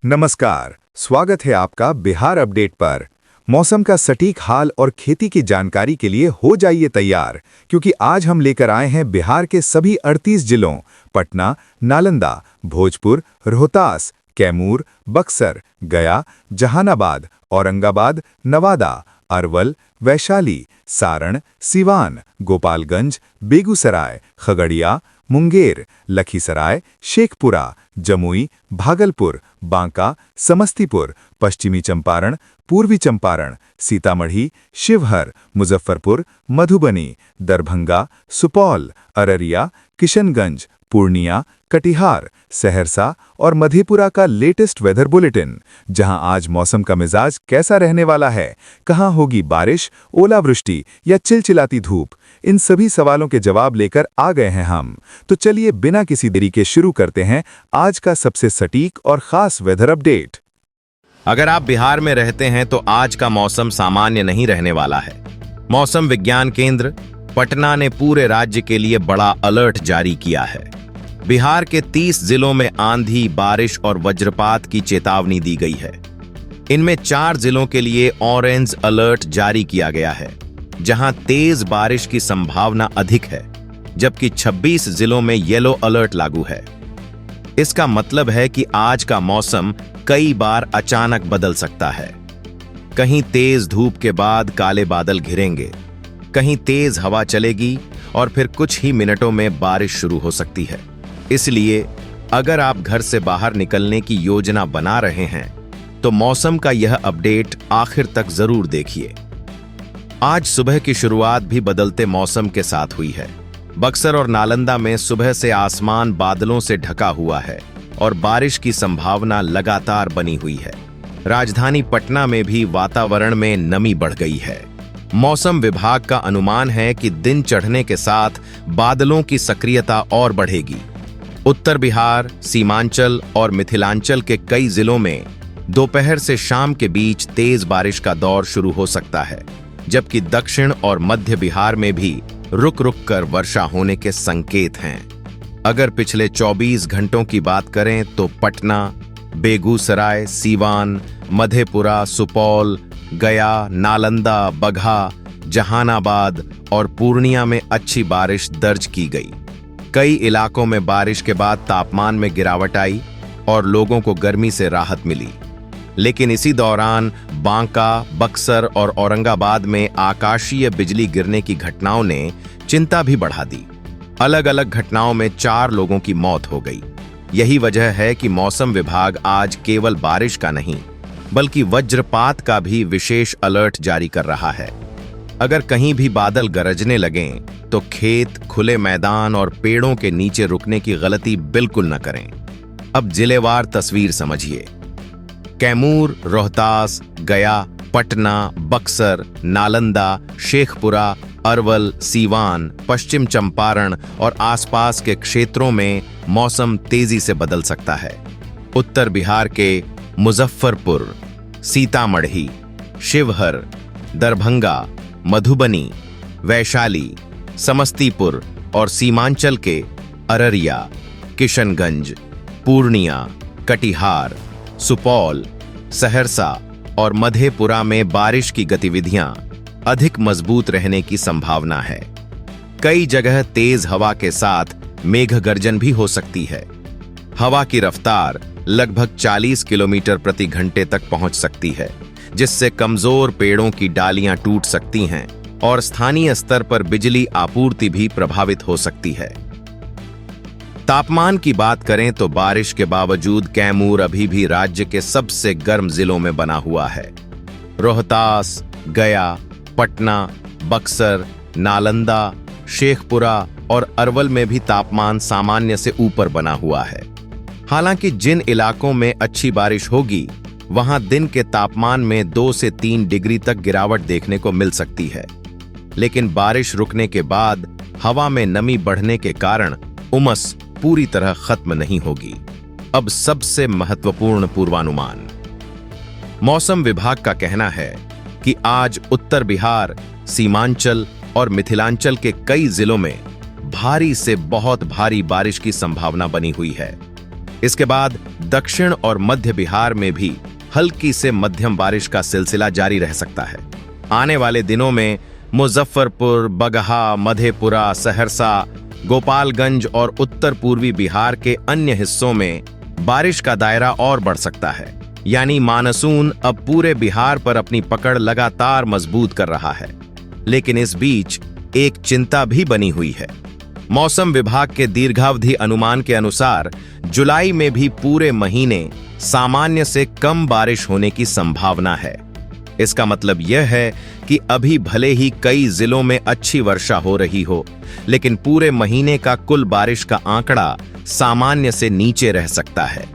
नमस्कार, स्वागत है आपका बिहार अपडेट पर। मौसम का सटीक हाल और खेती की जानकारी के लिए हो जाइए तैयार, क्योंकि आज हम लेकर आए हैं बिहार के सभी 38 जिलों पटना, नालंदा, भोजपुर, रोहतास, कैमूर, बक्सर, गया, जहानाबाद, औरंगाबाद, नवादा, अरवल, वैशाली, सारण, सिवान, गोपालगंज, बेगूसराय, खगड़िया, मुंगेर, लखीसराय, शेखपुरा, जमुई, भागलपुर, बांका, समस्तीपुर, पश्चिमी चंपारण, पूर्वी चंपारण, सीतामढ़ी, शिवहर, मुजफ्फरपुर, मधुबनी, दरभंगा, सुपौल, अररिया, किशनगंज, पूर्णिया, कटिहार, सहरसा और मधेपुरा का लेटेस्ट वेदर बुलेटिन, जहां आज मौसम का मिजाज कैसा रहने वाला है, कहां होगी बारिश, ओलावृष्टि या चिलचिलाती धूप, इन सभी सवालों के जवाब लेकर आ गए हैं हम। तो चलिए बिना किसी देरी के शुरू करते हैं आज का सबसे सटीक और खास वेदर अपडेट। अगर आप बिहार में रहते हैं तो आज का मौसम सामान्य नहीं रहने वाला है। मौसम विज्ञान केंद्र पटना ने पूरे राज्य के लिए बड़ा अलर्ट जारी किया है। बिहार के 30 जिलों में आंधी, बारिश और वज्रपात की चेतावनी दी गई है। इनमें 4 जिलों के लिए ऑरेंज अलर्ट जारी किया गया है, जहां तेज बारिश की संभावना अधिक है, जबकि 26 जिलों में येलो अलर्ट लागू है। इसका मतलब है कि आज का मौसम कई बार अचानक बदल सकता है। कहीं तेज धूप के बाद काले बादल घिरेंगे, कहीं तेज हवा चलेगी और फिर कुछ ही मिनटों में बारिश शुरू हो सकती है। इसलिए अगर आप घर से बाहर निकलने की योजना बना रहे हैं तो मौसम का यह अपडेट आखिर तक जरूर देखिए। आज सुबह की शुरुआत भी बदलते मौसम के साथ हुई है। बक्सर और नालंदा में सुबह से आसमान बादलों से ढका हुआ है और बारिश की संभावना लगातार बनी हुई है। राजधानी पटना में भी वातावरण में नमी बढ़ गई है। मौसम विभाग का अनुमान है कि दिन चढ़ने के साथ बादलों की सक्रियता और बढ़ेगी। उत्तर बिहार, सीमांचल और मिथिलांचल के कई जिलों में दोपहर से शाम के बीच तेज बारिश का दौर शुरू हो सकता है, जबकि दक्षिण और मध्य बिहार में भी रुक रुक कर वर्षा होने के संकेत हैं। अगर पिछले 24 घंटों की बात करें तो पटना, बेगूसराय, सीवान, मधेपुरा, सुपौल, गया, नालंदा, बगहा, जहानाबाद और पूर्णिया में अच्छी बारिश दर्ज की गई। कई इलाकों में बारिश के बाद तापमान में गिरावट आई और लोगों को गर्मी से राहत मिली। लेकिन इसी दौरान बांका, बक्सर और औरंगाबाद में आकाशीय बिजली गिरने की घटनाओं ने चिंता भी बढ़ा दी। अलग अलग घटनाओं में 4 लोगों की मौत हो गई। यही वजह है कि मौसम विभाग आज केवल बारिश का नहीं, बल्कि वज्रपात का भी विशेष अलर्ट जारी कर रहा है। अगर कहीं भी बादल गरजने लगें तो खेत, खुले मैदान और पेड़ों के नीचे रुकने की गलती बिल्कुल न करें। अब जिलेवार तस्वीर समझिए। कैमूर, रोहतास, गया, पटना, बक्सर, नालंदा, शेखपुरा, अरवल, सीवान, पश्चिम चंपारण और आसपास के क्षेत्रों में मौसम तेजी से बदल सकता है। उत्तर बिहार के मुजफ्फरपुर, सीतामढ़ी, शिवहर, दरभंगा, मधुबनी, वैशाली, समस्तीपुर और सीमांचल के अररिया, किशनगंज, पूर्णिया, कटिहार, सुपौल, सहरसा और मधेपुरा में बारिश की गतिविधियां अधिक मजबूत रहने की संभावना है। कई जगह तेज हवा के साथ मेघ गर्जन भी हो सकती है। हवा की रफ्तार लगभग 40 किलोमीटर प्रति घंटे तक पहुंच सकती है, जिससे कमजोर पेड़ों की डालियां टूट सकती हैं और स्थानीय स्तर पर बिजली आपूर्ति भी प्रभावित हो सकती है। तापमान की बात करें तो बारिश के बावजूद कैमूर अभी भी राज्य के सबसे गर्म जिलों में बना हुआ है। रोहतास, गया, पटना, बक्सर, नालंदा, शेखपुरा और अरवल में भी तापमान सामान्य से ऊपर बना हुआ है। हालांकि जिन इलाकों में अच्छी बारिश होगी, वहां दिन के तापमान में 2 से 3 डिग्री तक गिरावट देखने को मिल सकती है। लेकिन बारिश रुकने के बाद हवा में नमी बढ़ने के कारण उमस पूरी तरह खत्म नहीं होगी। अब सबसे महत्वपूर्ण पूर्वानुमान। मौसम विभाग का कहना है कि आज उत्तर बिहार, सीमांचल और मिथिलांचल के कई जिलों में भारी से बहुत भारी बारिश की संभावना बनी हुई है। इसके बाद दक्षिण और मध्य बिहार में भी हल्की से मध्यम बारिश का सिलसिला जारी रह सकता है। आने वाले दिनों में मुजफ्फरपुर, बगहा, मधेपुरा, सहरसा, गोपालगंज और उत्तर पूर्वी बिहार के अन्य हिस्सों में बारिश का दायरा और बढ़ सकता है। यानी मानसून अब पूरे बिहार पर अपनी पकड़ लगातार मजबूत कर रहा है। लेकिन इस बीच एक चिंता भी बनी हुई है। मौसम विभाग के दीर्घावधि अनुमान के अनुसार जुलाई में भी पूरे महीने सामान्य से कम बारिश होने की संभावना है। इसका मतलब यह है कि अभी भले ही कई जिलों में अच्छी वर्षा हो रही हो, लेकिन पूरे महीने का कुल बारिश का आंकड़ा सामान्य से नीचे रह सकता है।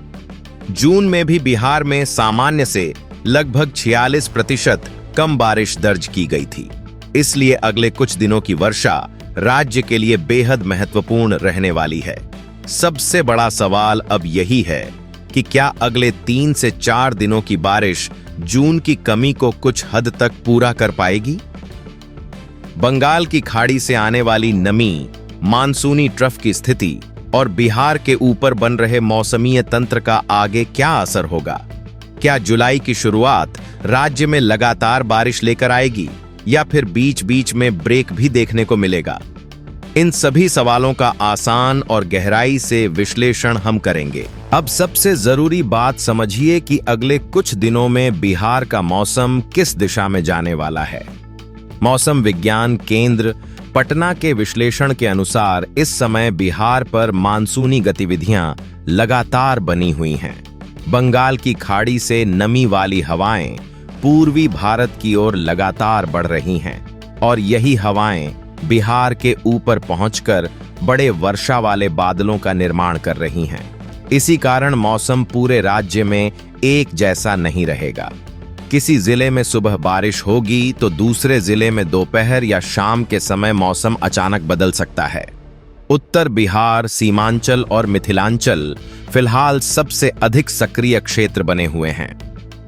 जून में भी बिहार में सामान्य से लगभग 46% कम बारिश दर्ज की गई थी। इसलिए अगले कुछ दिनों की वर्षा राज्य के लिए बेहद महत्वपूर्ण रहने वाली है। सबसे बड़ा सवाल अब यही है कि क्या अगले 3 से 4 दिनों की बारिश जून की कमी को कुछ हद तक पूरा कर पाएगी? बंगाल की खाड़ी से आने वाली नमी, मानसूनी ट्रफ की स्थिति और बिहार के ऊपर बन रहे मौसमीय तंत्र का आगे क्या असर होगा? क्या जुलाई की शुरुआत राज्य में लगातार बारिश लेकर आएगी या फिर बीच बीच में ब्रेक भी देखने को मिलेगा? इन सभी सवालों का आसान और गहराई से विश्लेषण हम करेंगे। अब सबसे जरूरी बात समझिए कि अगले कुछ दिनों में बिहार का मौसम किस दिशा में जाने वाला है। मौसम विज्ञान केंद्र पटना के विश्लेषण के अनुसार इस समय बिहार पर मानसूनी गतिविधियां लगातार बनी हुई हैं। बंगाल की खाड़ी से नमी वाली हवाएं पूर्वी भारत की ओर लगातार बढ़ रही हैं और यही हवाएं बिहार के ऊपर पहुंचकर बड़े वर्षा वाले बादलों का निर्माण कर रही हैं। इसी कारण मौसम पूरे राज्य में एक जैसा नहीं रहेगा। किसी जिले में सुबह बारिश होगी तो दूसरे जिले में दोपहर या शाम के समय मौसम अचानक बदल सकता है। उत्तर बिहार, सीमांचल और मिथिलांचल फिलहाल सबसे अधिक सक्रिय क्षेत्र बने हुए हैं।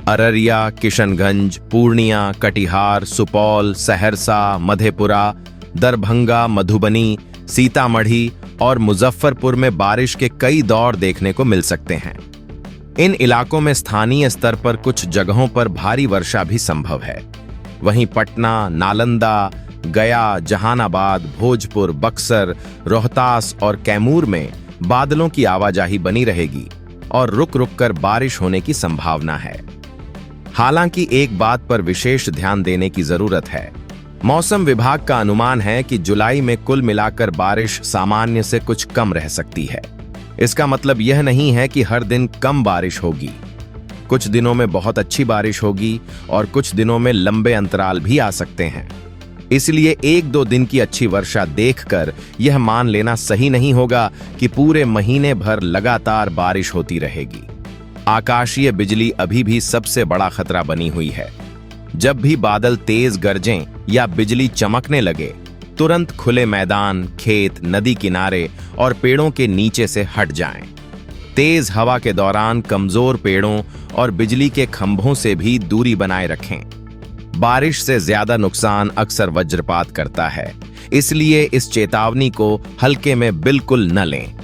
अररिया, किशनगंज, पूर्णिया, कटिहार, सुपौल, सहरसा, मधेपुरा, दरभंगा, मधुबनी, सीतामढ़ी और मुजफ्फरपुर में बारिश के कई दौर देखने को मिल सकते हैं। इन इलाकों में स्थानीय स्तर पर कुछ जगहों पर भारी वर्षा भी संभव है। वहीं पटना, नालंदा, गया, जहानाबाद, भोजपुर, बक्सर, रोहतास और कैमूर में बादलों की आवाजाही बनी रहेगी और रुक रुक कर बारिश होने की संभावना है। हालांकि एक बात पर विशेष ध्यान देने की जरूरत है। मौसम विभाग का अनुमान है कि जुलाई में कुल मिलाकर बारिश सामान्य से कुछ कम रह सकती है। इसका मतलब यह नहीं है कि हर दिन कम बारिश होगी। कुछ दिनों में बहुत अच्छी बारिश होगी और कुछ दिनों में लंबे अंतराल भी आ सकते हैं। इसलिए 1-2 दिन की अच्छी वर्षा देखकर यह मान लेना सही नहीं होगा कि पूरे महीने भर लगातार बारिश होती रहेगी। आकाशीय बिजली अभी भी सबसे बड़ा खतरा बनी हुई है। जब भी बादल तेज गरजें या बिजली चमकने लगे, तुरंत खुले मैदान, खेत, नदी किनारे और पेड़ों के नीचे से हट जाएं। तेज हवा के दौरान कमजोर पेड़ों और बिजली के खंभों से भी दूरी बनाए रखें। बारिश से ज्यादा नुकसान अक्सर वज्रपात करता है, इसलिए इस चेतावनी को हल्के में बिल्कुल न लें।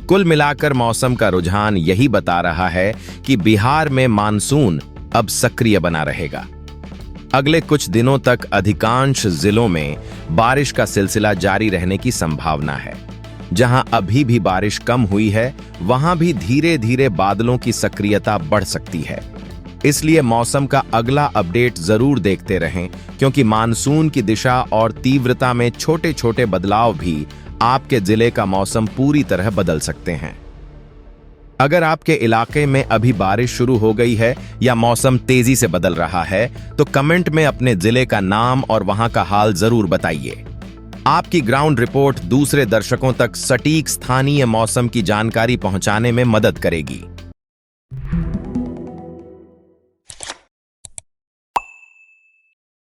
कुल मिलाकर मौसम का रुझान यही बता रहा है कि बिहार में मानसून अब सक्रिय बना रहेगा। अगले कुछ दिनों तक अधिकांश जिलों में बारिश का सिलसिला जारी रहने की संभावना है। जहां अभी भी बारिश कम हुई है, वहां भी धीरे धीरे बादलों की सक्रियता बढ़ सकती है। इसलिए मौसम का अगला अपडेट जरूर देखते रहें, क्योंकि मानसून की दिशा और तीव्रता में छोटे छोटे बदलाव भी आपके जिले का मौसम पूरी तरह बदल सकते हैं। अगर आपके इलाके में अभी बारिश शुरू हो गई है या मौसम तेजी से बदल रहा है, तो कमेंट में अपने जिले का नाम और वहां का हाल जरूर बताइए। आपकी ग्राउंड रिपोर्ट दूसरे दर्शकों तक सटीक स्थानीय मौसम की जानकारी पहुंचाने में मदद करेगी।